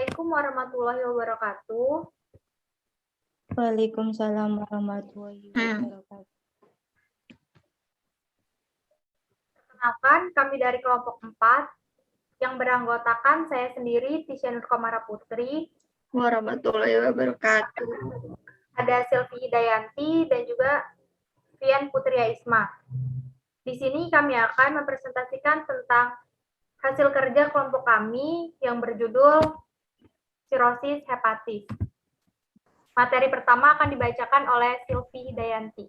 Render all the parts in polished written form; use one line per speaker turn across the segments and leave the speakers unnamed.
Assalamualaikum warahmatullahi wabarakatuh.
Waalaikumsalam warahmatullahi wabarakatuh.
Perkenalkan, kami dari kelompok 4 yang beranggotakan saya sendiri, Tisha Nur Komara Putri,
warahmatullahi wabarakatuh.
ada Silvi Hidayanti dan juga Fian Putria Isma. Di sini kami akan mempresentasikan tentang hasil kerja kelompok kami yang berjudul Sirosis Hepatis. Materi pertama akan dibacakan oleh Silvi Hidayanti.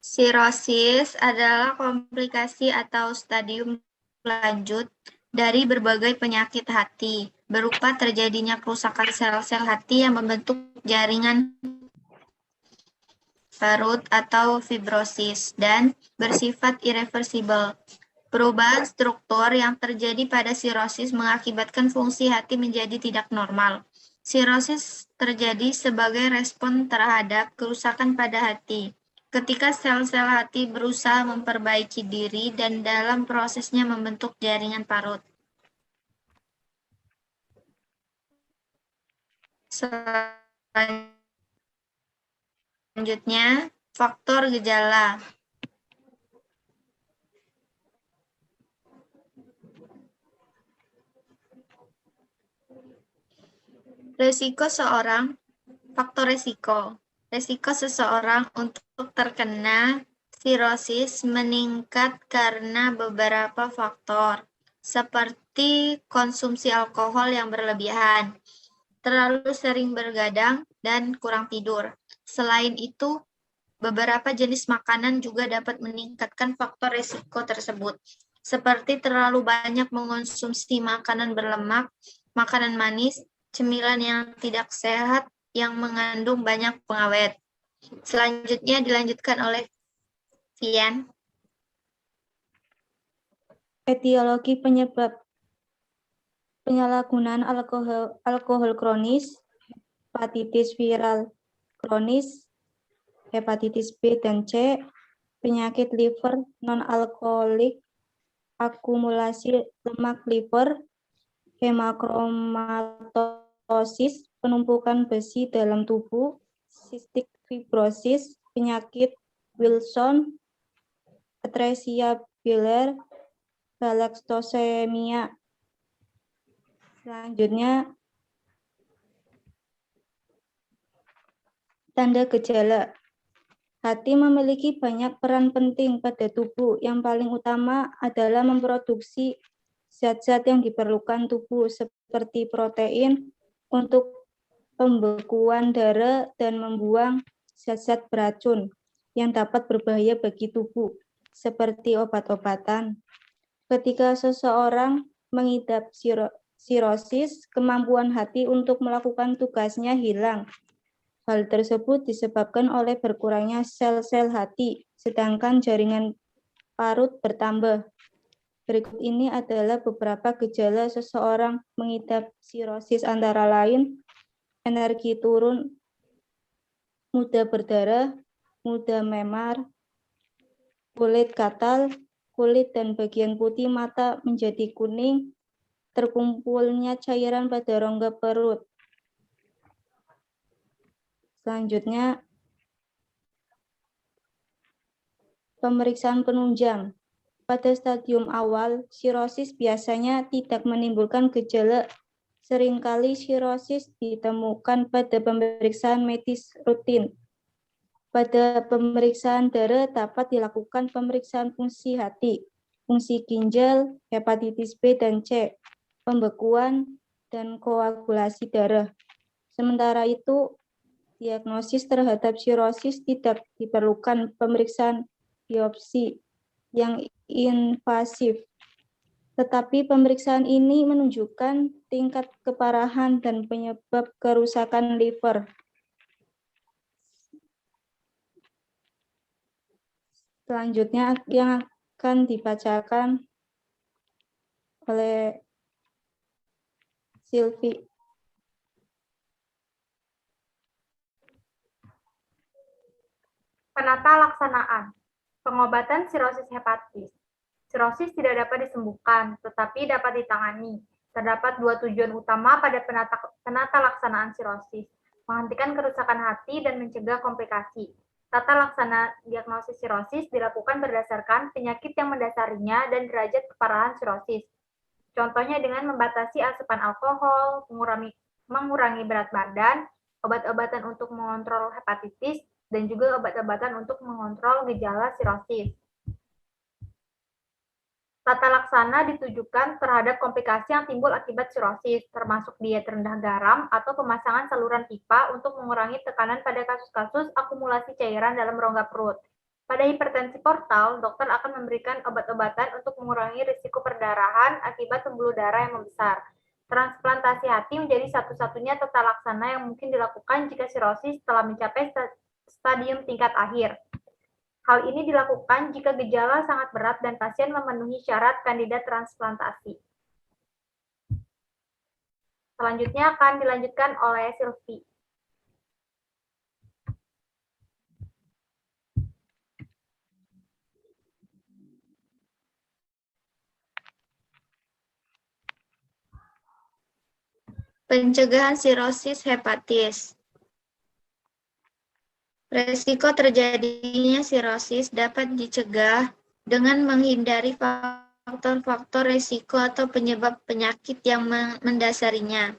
Sirosis adalah komplikasi atau stadium lanjut dari berbagai penyakit hati, berupa terjadinya kerusakan sel-sel hati yang membentuk jaringan parut atau fibrosis dan bersifat irreversibel. Perubahan struktur yang terjadi pada sirosis mengakibatkan fungsi hati menjadi tidak normal. Sirosis terjadi sebagai respon terhadap kerusakan pada hati. Ketika sel-sel hati berusaha memperbaiki diri dan dalam prosesnya membentuk jaringan parut. Selanjutnya, faktor gejala. Faktor resiko. Resiko seseorang untuk terkena sirosis meningkat karena beberapa faktor, seperti konsumsi alkohol yang berlebihan, terlalu sering bergadang, dan kurang tidur. Selain itu, beberapa jenis makanan juga dapat meningkatkan faktor resiko tersebut, seperti terlalu banyak mengonsumsi makanan berlemak, makanan manis, cemilan yang tidak sehat, yang mengandung banyak pengawet. Selanjutnya dilanjutkan oleh Fian.
Etiologi penyebab penyalahgunaan alkohol kronis, hepatitis viral kronis, hepatitis B dan C, penyakit liver non-alkoholik, akumulasi lemak liver, hemakromatose, penumpukan besi dalam tubuh, cystic fibrosis, penyakit Wilson, atresia biliar, galaktosemia. Selanjutnya, tanda gejala. Hati memiliki banyak peran penting pada tubuh. Yang paling utama adalah memproduksi zat-zat yang diperlukan tubuh seperti protein untuk pembekuan darah dan membuang zat-zat beracun yang dapat berbahaya bagi tubuh seperti obat-obatan. Ketika seseorang mengidap sirosis, kemampuan hati untuk melakukan tugasnya hilang. Hal tersebut disebabkan oleh berkurangnya sel-sel hati, sedangkan jaringan parut bertambah. Berikut ini adalah beberapa gejala seseorang mengidap sirosis, antara lain energi turun, mudah berdarah, mudah memar, kulit gatal, kulit dan bagian putih mata menjadi kuning, terkumpulnya cairan pada rongga perut. Selanjutnya, pemeriksaan penunjang. Pada stadium awal, sirosis biasanya tidak menimbulkan gejala. Seringkali sirosis ditemukan pada pemeriksaan medis rutin. Pada pemeriksaan darah dapat dilakukan pemeriksaan fungsi hati, fungsi ginjal, hepatitis B dan C, pembekuan, dan koagulasi darah. Sementara itu, diagnosis terhadap sirosis tidak diperlukan pemeriksaan biopsi yang invasif. Tetapi pemeriksaan ini menunjukkan tingkat keparahan dan penyebab kerusakan liver. Selanjutnya yang akan dibacakan oleh Silvi.
Penata laksanaan. Pengobatan sirosis hepatis. Sirosis tidak dapat disembuhkan, tetapi dapat ditangani. Terdapat dua tujuan utama pada penata laksanaan sirosis, menghentikan kerusakan hati dan mencegah komplikasi. Tata laksana diagnosis sirosis dilakukan berdasarkan penyakit yang mendasarinya dan derajat keparahan sirosis. Contohnya dengan membatasi asupan alkohol, mengurangi berat badan, obat-obatan untuk mengontrol hepatitis, dan juga obat-obatan untuk mengontrol gejala sirosis. Tata laksana ditujukan terhadap komplikasi yang timbul akibat sirosis, termasuk diet rendah garam atau pemasangan saluran pipa untuk mengurangi tekanan pada kasus-kasus akumulasi cairan dalam rongga perut. Pada hipertensi portal, dokter akan memberikan obat-obatan untuk mengurangi risiko perdarahan akibat pembuluh darah yang membesar. Transplantasi hati menjadi satu-satunya tata laksana yang mungkin dilakukan jika sirosis telah mencapai stadium tingkat akhir. Hal ini dilakukan jika gejala sangat berat dan pasien memenuhi syarat kandidat transplantasi. Selanjutnya akan dilanjutkan oleh Sylvie.
Pencegahan sirosis hepatis. Resiko terjadinya sirosis dapat dicegah dengan menghindari faktor-faktor resiko atau penyebab penyakit yang mendasarinya.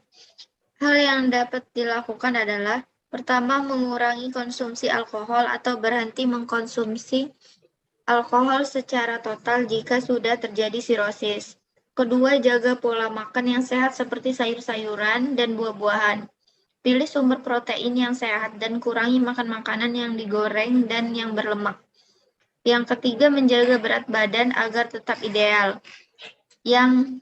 Hal yang dapat dilakukan adalah, pertama, mengurangi konsumsi alkohol atau berhenti mengkonsumsi alkohol secara total jika sudah terjadi sirosis. Kedua, jaga pola makan yang sehat seperti sayur-sayuran dan buah-buahan. Pilih sumber protein yang sehat dan kurangi makan makanan yang digoreng dan yang berlemak. Yang ketiga, menjaga berat badan agar tetap ideal. Yang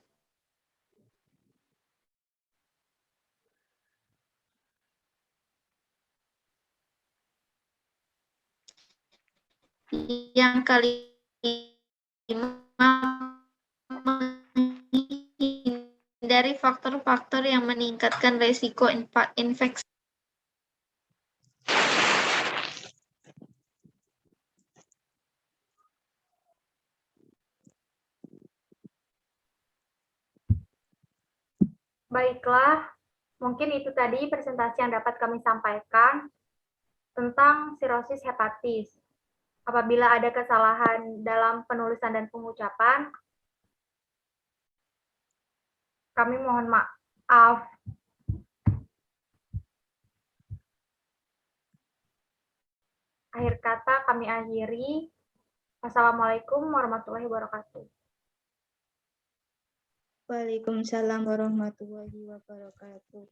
kelima, menghindari faktor-faktor yang meningkatkan risiko infeksi.
Baiklah, mungkin itu tadi presentasi yang dapat kami sampaikan tentang sirosis hepatis. Apabila ada kesalahan dalam penulisan dan pengucapan, kami mohon maaf. Akhir kata kami akhiri. Wassalamualaikum warahmatullahi wabarakatuh.
Waalaikumsalam warahmatullahi wabarakatuh.